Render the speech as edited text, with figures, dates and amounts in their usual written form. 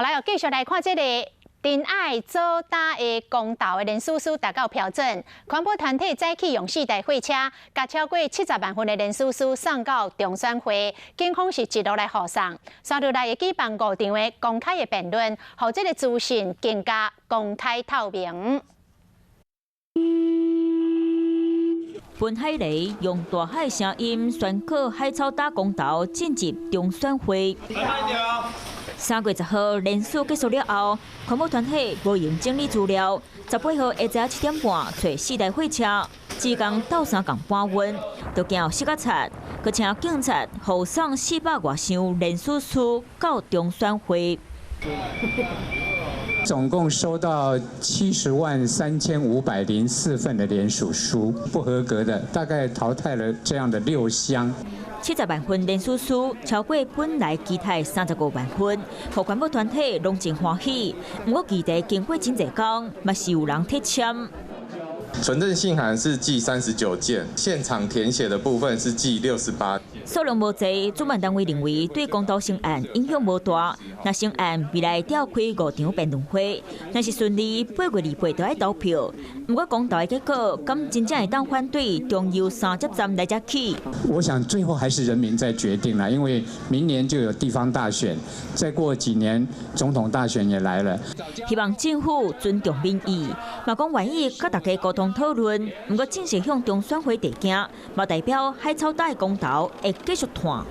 来继续来看这个。 真爱做大的公道的连署数达到标准，环保团体再起用4台货车，甲超过70万份的连署数送到中选会，警方是一路来护送。3日来会举办5场的公开的辩论，让这个资讯更加公开透明。 本海雷用大海声音宣告海草大公投进入中选会。3月10号联署结束了后，环保团体无用整理资料，18号下晝7點半找4台貨車，只共鬥3共搬運，就行4個冊，佮請警察護送400多箱聯署書到中選會。总共收到703504份的联署书，不合格的大概淘汰了这样的6箱。 70万份连署书超过本来期待35万份，互环保团体拢真欢喜。不过期待经过真侪工，嘛是有人贴签。存证信函是寄39件，现场填写的部分是寄68。数量无侪，主办单位认为对公投成案影响无大。那成案未来召开5场辩论会，若是顺利8月28就要投票。不过公投的结果，敢真正会当反对中油3接站来遮起？我想最后还是人民在决定了，因为明年就有地方大选，再过几年总统大选也来了。希望政府尊重民意，嘛讲愿意甲大家沟通讨论。不过正式向中选会提行，嘛代表海草大的公投会继续谈。